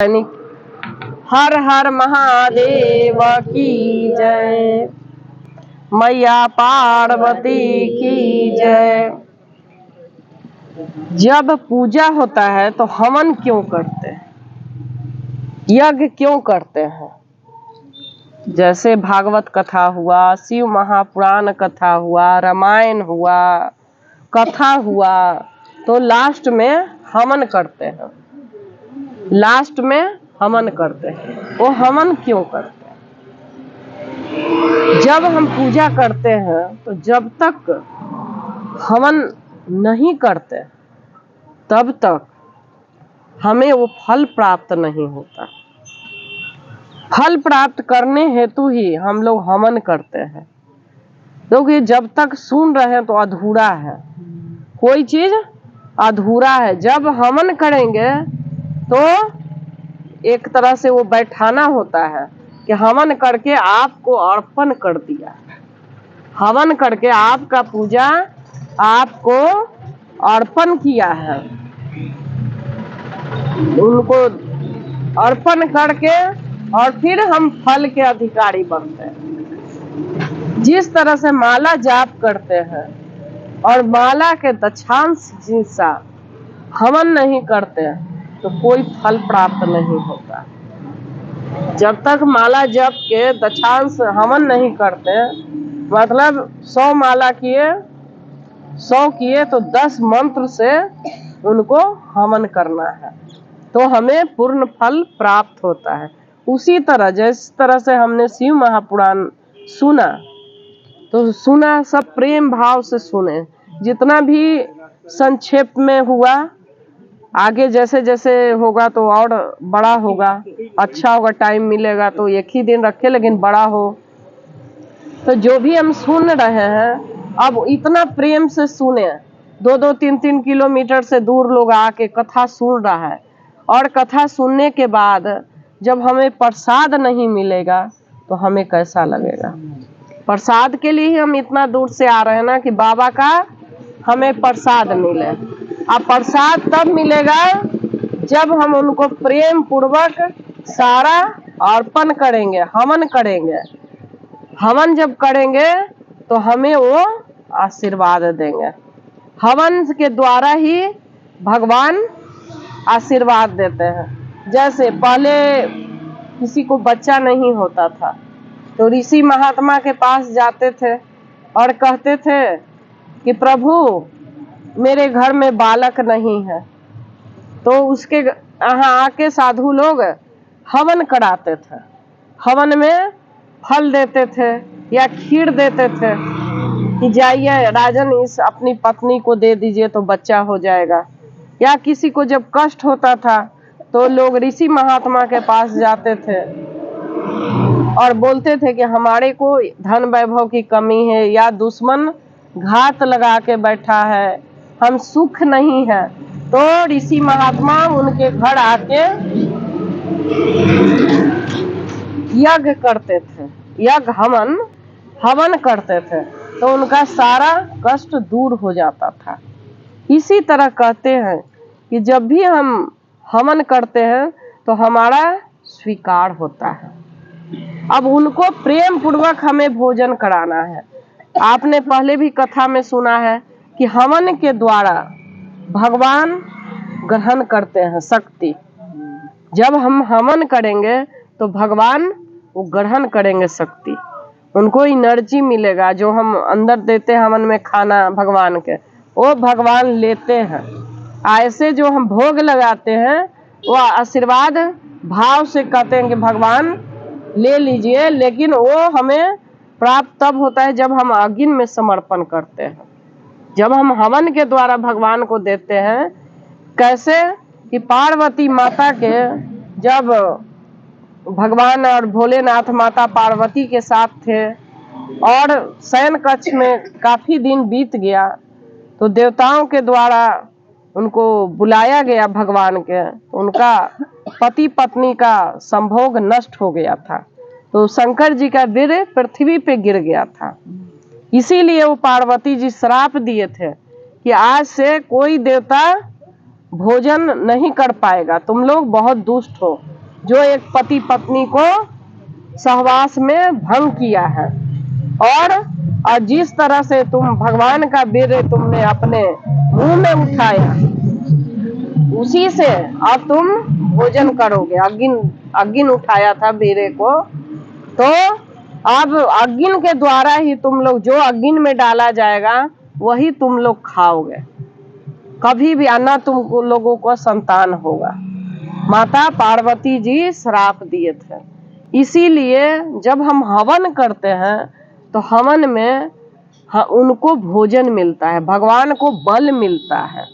हर हर महादेव की जय, मैया पार्वती की जय। जब पूजा होता है तो हवन क्यों करते हैं, यज्ञ क्यों करते हैं? जैसे भागवत कथा हुआ, शिव महापुराण कथा हुआ, रामायण हुआ, कथा हुआ, तो लास्ट में हवन करते हैं। लास्ट में हवन करते हैं। वो हवन क्यों करते हैं? जब हम पूजा करते हैं तो जब तक हवन नहीं करते तब तक हमें वो फल प्राप्त नहीं होता। फल प्राप्त करने हेतु ही हम लोग हवन करते हैं, क्योंकि जब तक सुन रहे हैं तो अधूरा है, कोई चीज अधूरा है। जब हवन करेंगे तो एक तरह से वो बैठाना होता है कि हवन करके आपको अर्पण कर दिया, हवन करके आपका पूजा आपको अर्पण किया है। उनको अर्पण करके और फिर हम फल के अधिकारी बनते हैं। जिस तरह से माला जाप करते हैं और माला के दक्षांश हिस्सा हवन नहीं करते तो कोई फल प्राप्त नहीं होता। जब तक माला जप के दक्षांश हवन नहीं करते, मतलब 100 माला किए, 100 किए तो 10 मंत्र से उनको हवन करना है, तो हमें पूर्ण फल प्राप्त होता है। उसी तरह जिस तरह से हमने शिव महापुराण सुना, तो सुना सब प्रेम भाव से सुने, जितना भी संक्षेप में हुआ, आगे जैसे जैसे होगा तो और बड़ा होगा, अच्छा होगा, टाइम मिलेगा तो एक ही दिन रखे लेकिन बड़ा हो। तो जो भी हम सुन रहे हैं अब इतना प्रेम से सुने, 2-2, 3-3 किलोमीटर से दूर लोग आके कथा सुन रहा है, और कथा सुनने के बाद जब हमें प्रसाद नहीं मिलेगा तो हमें कैसा लगेगा? प्रसाद के लिए ही हम इतना दूर से आ रहे हैं ना, कि बाबा का हमें प्रसाद मिले। अब प्रसाद तब मिलेगा जब हम उनको प्रेम पूर्वक सारा अर्पण करेंगे, हवन करेंगे। हवन जब करेंगे तो हमें वो आशीर्वाद देंगे। हवन के द्वारा ही भगवान आशीर्वाद देते हैं। जैसे पहले किसी को बच्चा नहीं होता था तो ऋषि महात्मा के पास जाते थे और कहते थे कि प्रभु मेरे घर में बालक नहीं है, तो उसके यहाँ आके साधु लोग हवन कराते थे। हवन में फल देते थे या खीर देते थे कि जाइए राजन इस अपनी पत्नी को दे दीजिए तो बच्चा हो जाएगा। या किसी को जब कष्ट होता था तो लोग ऋषि महात्मा के पास जाते थे और बोलते थे कि हमारे को धन वैभव की कमी है या दुश्मन घात लगा के बैठा है, हम सुख नहीं है, तो ऋषि महात्मा उनके घर आके यज्ञ करते थे, यज्ञ हवन करते थे, तो उनका सारा कष्ट दूर हो जाता था। इसी तरह कहते हैं कि जब भी हम हवन करते हैं तो हमारा स्वीकार होता है। अब उनको प्रेम पूर्वक हमें भोजन कराना है। आपने पहले भी कथा में सुना है कि हवन के द्वारा भगवान ग्रहण करते हैं शक्ति। जब हम हवन करेंगे तो भगवान वो ग्रहण करेंगे शक्ति, उनको एनर्जी मिलेगा। जो हम अंदर देते हैं हवन में खाना भगवान के, वो भगवान लेते हैं। ऐसे जो हम भोग लगाते हैं वो आशीर्वाद भाव से कहते हैं कि भगवान ले लीजिए, लेकिन वो हमें प्राप्त तब होता है जब हम अग्नि में समर्पण करते हैं, जब हम हवन के द्वारा भगवान को देते हैं। कैसे कि पार्वती माता के जब भगवान और भोलेनाथ माता पार्वती के साथ थे और शयन कक्ष में काफी दिन बीत गया, तो देवताओं के द्वारा उनको बुलाया गया भगवान के, तो उनका पति पत्नी का संभोग नष्ट हो गया था, तो शंकर जी का वीर पृथ्वी पे गिर गया था। इसीलिए वो पार्वती जी श्राप दिए थे कि आज से कोई देवता भोजन नहीं कर पाएगा। तुम लोग बहुत दुष्ट हो जो एक पति पत्नी को सहवास में भंग किया है। और जिस तरह से तुम भगवान का वीर्य तुमने अपने मुंह में उठाया, उसी से अब तुम भोजन करोगे। अग्नि उठाया था वीर्य को, तो अब अग्नि के द्वारा ही तुम लोग, जो अग्नि में डाला जाएगा वही तुम लोग खाओगे। कभी भी ना तुम लोगों को संतान होगा। माता पार्वती जी श्राप दिए थे। इसीलिए जब हम हवन करते हैं तो हवन में उनको भोजन मिलता है, भगवान को बल मिलता है।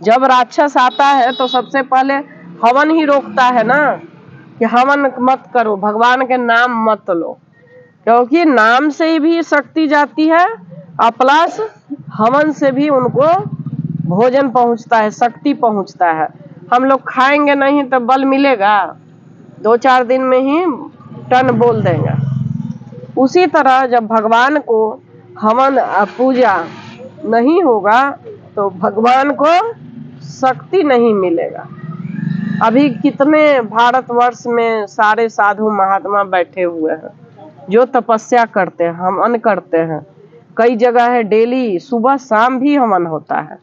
जब राक्षस आता है तो सबसे पहले हवन ही रोकता है ना, कि हवन मत करो, भगवान के नाम मत लो, क्योंकि नाम से भी शक्ति जाती है और प्लस हवन से भी उनको भोजन पहुंचता है, शक्ति पहुंचता है। हम लोग खाएंगे नहीं तो बल मिलेगा? 2-4 दिन में ही टन बोल देंगे। उसी तरह जब भगवान को हवन पूजा नहीं होगा तो भगवान को शक्ति नहीं मिलेगा। अभी कितने भारतवर्ष में सारे साधु महात्मा बैठे हुए हैं जो तपस्या करते हैं, हवन करते हैं। कई जगह है डेली सुबह शाम भी हवन होता है।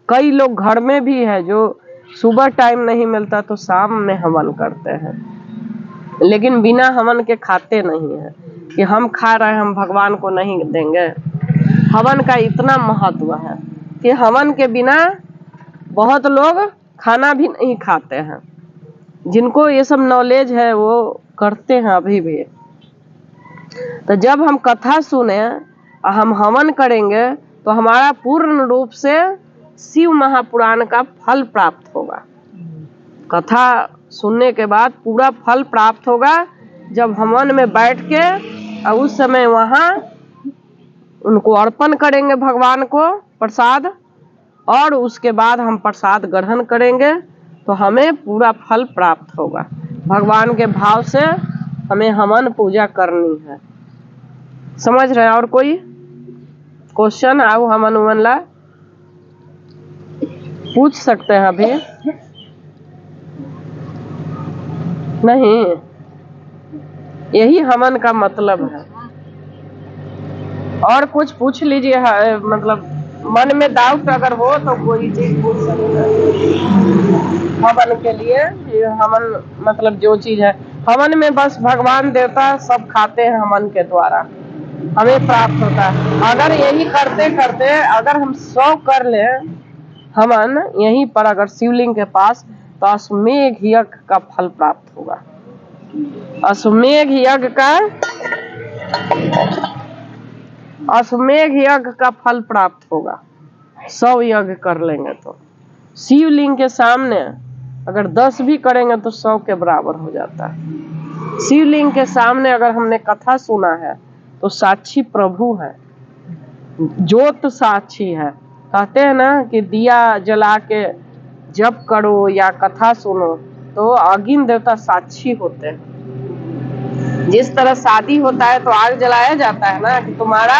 कई लोग घर में भी है जो सुबह टाइम नहीं मिलता तो शाम में हवन करते हैं, लेकिन बिना हवन के खाते नहीं है कि हम खा रहे हैं, हम भगवान को नहीं देंगे। हवन का इतना महत्व है कि हवन के बिना बहुत लोग खाना भी नहीं खाते हैं। जिनको ये सब नॉलेज है वो करते हैं अभी भी। तो जब हम कथा सुने और हम हवन करेंगे तो हमारा पूर्ण रूप से शिव महापुराण का फल प्राप्त होगा। कथा सुनने के बाद पूरा फल प्राप्त होगा। जब हवन में बैठ के और उस समय वहाँ उनको अर्पण करेंगे भगवान को प्रसाद, और उसके बाद हम प्रसाद ग्रहण करेंगे तो हमें पूरा फल प्राप्त होगा। भगवान के भाव से हमें हवन पूजा करनी है। समझ रहे हैं? और कोई क्वेश्चन आओ हवन उवन ला पूछ सकते हैं अभी? नहीं, यही हवन का मतलब है। और कुछ पूछ लीजिए, मतलब मन में डाउट अगर हो तो कोई चीज पूछ सकते हैं हवन के लिए। ये हवन मतलब जो चीज है हवन में, बस भगवान देवता सब खाते हैं हवन के द्वारा, हमें प्राप्त होता है। अगर यही करते करते अगर हम 100 कर ले हवन यहीं पर, अगर शिवलिंग के पास, तो अश्वमेघ यज्ञ का फल प्राप्त होगा। अश्वमेघ यज्ञ का फल प्राप्त होगा 100 यज्ञ कर लेंगे तो। शिवलिंग के सामने अगर 10 भी करेंगे तो 100 के बराबर हो जाता है। शिवलिंग के सामने अगर हमने कथा सुना है तो साक्षी प्रभु है, ज्योत साक्षी है। कहते हैं ना कि दिया जला के जप करो या कथा सुनो तो अग्नि देवता साक्षी होते हैं। जिस तरह शादी होता है तो आग जलाया जाता है ना कि तुम्हारा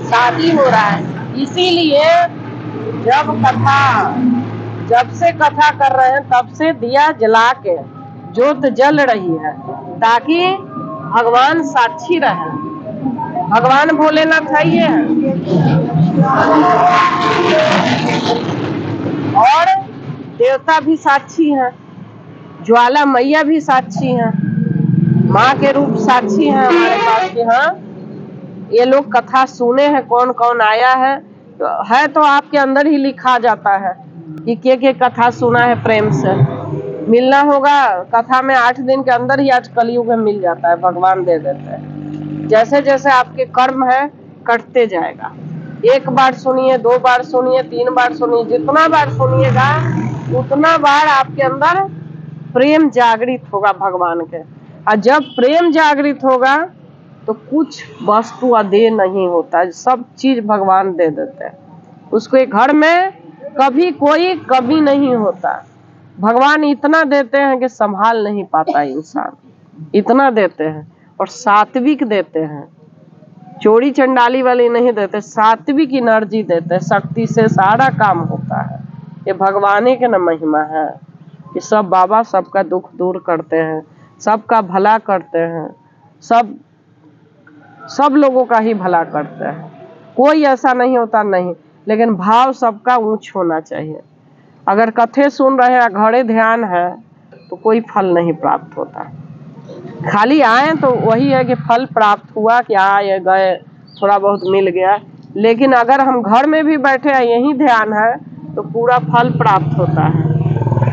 शादी हो रहा है। इसीलिए जब से कथा कर रहे हैं तब से दिया जला के ज्योत जल रही है, ताकि भगवान साक्षी रहे। भगवान भोलेनाथ है ये, और देवता भी साक्षी हैं, ज्वाला मैया भी साक्षी हैं, माँ के रूप साक्षी हैं हमारे पास कि हाँ ये लोग कथा सुने हैं। कौन कौन आया है तो आपके अंदर ही लिखा जाता है कि के कथा सुना है। प्रेम से मिलना होगा कथा में, 8 दिन के अंदर ही आज कलयुग में मिल जाता है, भगवान दे देते हैं। जैसे जैसे आपके कर्म है कटते जाएगा। 1 बार सुनिए, 2 बार सुनिए, 3 बार सुनिए, जितना बार सुनिएगा उतना बार आपके अंदर प्रेम जागृत होगा भगवान के। और जब प्रेम जागृत होगा तो कुछ वस्तु अदेय नहीं होता, सब चीज भगवान दे देते हैं। उसके घर में कभी कोई कमी नहीं होता। भगवान इतना देते हैं कि संभाल नहीं पाता इंसान, इतना देते हैं। और सात्विक देते हैं, चोरी चंडाली वाली नहीं देते, सात्विक एनर्जी देते हैं। शक्ति से सारा काम होता है। ये भगवान ही के न महिमा है कि सब बाबा सबका दुख दूर करते हैं, सबका भला करते हैं, सब लोगों का ही भला करते हैं। कोई ऐसा नहीं होता नहीं, लेकिन भाव सबका ऊंच होना चाहिए। अगर कथे सुन रहे हैं, घड़े ध्यान है, तो कोई फल नहीं प्राप्त होता। खाली आए तो वही है कि फल प्राप्त हुआ कि आए गए, थोड़ा बहुत मिल गया। लेकिन अगर हम घर में भी बैठे हैं, यही ध्यान है, तो पूरा फल प्राप्त होता है।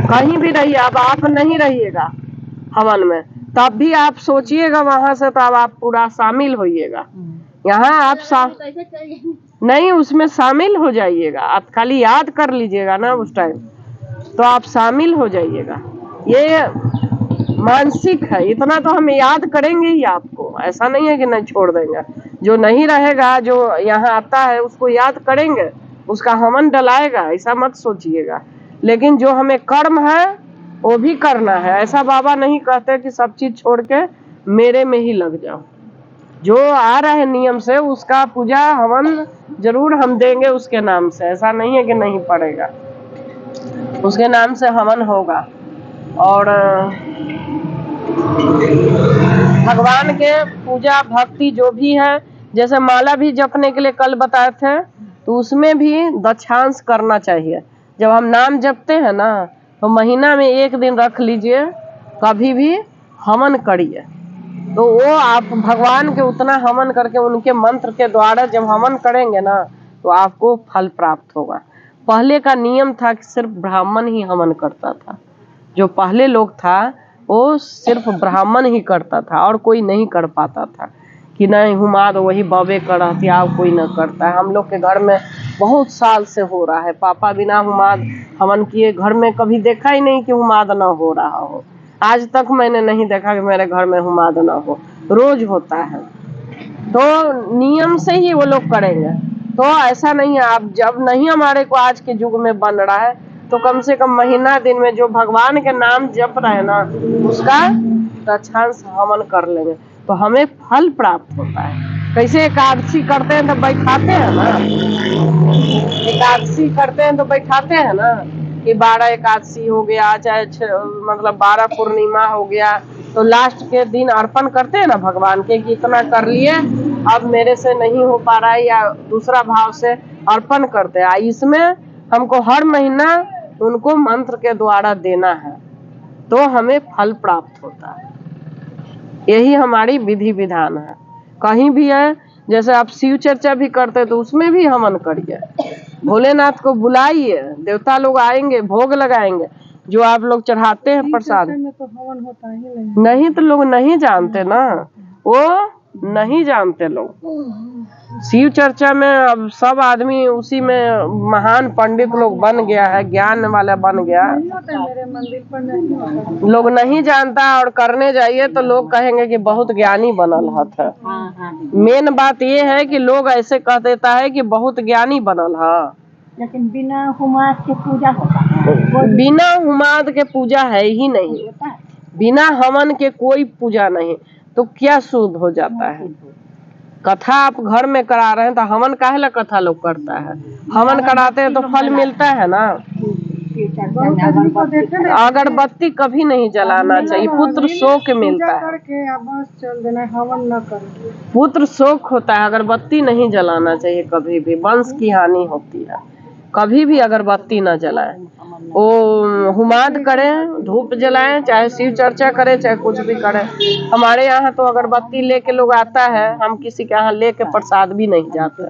कहीं भी रहिए, अब आप नहीं रहिएगा हवन में, तब भी आप सोचिएगा वहां से, तो अब आप पूरा शामिल होइएगा। यहाँ आप नहीं, उसमें शामिल हो जाइएगा। आप खाली याद कर लीजिएगा ना उस टाइम, तो आप शामिल हो जाइएगा। ये मानसिक है, इतना तो हम याद करेंगे ही आपको, ऐसा नहीं है कि नहीं छोड़ देंगे। जो नहीं रहेगा, जो यहाँ आता है, उसको याद करेंगे, उसका हवन डलाएगा, ऐसा मत सोचिएगा। लेकिन जो हमें कर्म है वो भी करना है। ऐसा बाबा नहीं कहते कि सब चीज छोड़ के मेरे में ही लग जाओ। जो आ रहा है नियम से, उसका पूजा हवन जरूर हम देंगे उसके नाम से, ऐसा नहीं है कि नहीं पड़ेगा, उसके नाम से हवन होगा। और भगवान के पूजा भक्ति जो भी है, जैसे माला भी जपने के लिए कल बताए थे, तो उसमें भी दक्षांश करना चाहिए। जब हम नाम जपते हैं ना, तो महीना में एक दिन रख लीजिए, कभी भी हवन करिए, तो वो आप भगवान के उतना हवन करके, उनके मंत्र के द्वारा जब हवन करेंगे ना, तो आपको फल प्राप्त होगा। पहले का नियम था कि सिर्फ ब्राह्मण ही हवन करता था। जो पहले लोग था वो सिर्फ ब्राह्मण ही करता था, और कोई नहीं कर पाता था कि नहीं हुमाद वही बाबे कर रहती, आप कोई न करता है। हम लोग के घर में बहुत साल से हो रहा है, पापा बिना हुमाद हवन किए घर में कभी देखा ही नहीं कि हुमाद ना हो रहा हो। आज तक मैंने नहीं देखा कि मेरे घर में हुमाद ना हो, रोज होता है। तो नियम से ही वो लोग करेंगे, तो ऐसा नहीं है। आप जब नहीं हमारे को आज के युग में बन रहा है, तो कम से कम महीना दिन में जो भगवान के नाम जप रहे हैं ना, उसका दक्षांश हवन कर लेंगे, तो हमें फल प्राप्त होता है। कैसे एकादशी करते हैं तो बैठाते हैं ना, एकादशी करते हैं तो बैठाते हैं ना, कि 12 एकादशी हो गया, चाहे मतलब 12 पूर्णिमा हो गया, तो लास्ट के दिन अर्पण करते हैं ना भगवान के, कि इतना कर लिए, अब मेरे से नहीं हो पा रहा है, या दूसरा भाव से अर्पण करते हैं। इसमें हमको हर महीना उनको मंत्र के द्वारा देना है, तो हमें फल प्राप्त होता है। यही हमारी विधि विधान है। कहीं भी है, जैसे आप शिव चर्चा भी करते हैं, तो उसमें भी हवन करिए, भोलेनाथ को बुलाइए, देवता लोग आएंगे, भोग लगाएंगे, जो आप लोग चढ़ाते हैं प्रसाद में तो हवन होता ही नहीं तो लोग नहीं जानते ना, वो नहीं जानते लोग। शिव चर्चा में अब सब आदमी उसी में महान पंडित लोग बन गया है, ज्ञान वाला बन गया। मेरे मंदिर पर नहीं होता, लोग नहीं जानता, और करने जाइए तो लोग कहेंगे कि बहुत ज्ञानी बनल है। मेन बात ये है कि लोग ऐसे कह देता है कि बहुत ज्ञानी बनल है, लेकिन बिना हुमाद के पूजा होता है। बिना हुमाद के पूजा है ही नहीं, बिना हवन के कोई पूजा नहीं, तो क्या शुद्ध हो जाता है। कथा आप घर में करा रहे हैं, तो हवन काहे ला कथा लोग करता है, हवन कराते हैं तो फल मिलता है ना। अगरबत्ती कभी नहीं जलाना चाहिए, पुत्र शोक मिलता है, पुत्र शोक होता है। अगरबत्ती नहीं जलाना चाहिए कभी भी, वंश की हानि होती है। कभी भी अगरबत्ती ना जलाएं, वो हुमाद करें, धूप जलाएं, चाहे शिव चर्चा करें, चाहे कुछ भी करें। हमारे यहाँ तो अगरबत्ती लेके लोग आता है, हम किसी के यहाँ लेके प्रसाद भी नहीं जाते।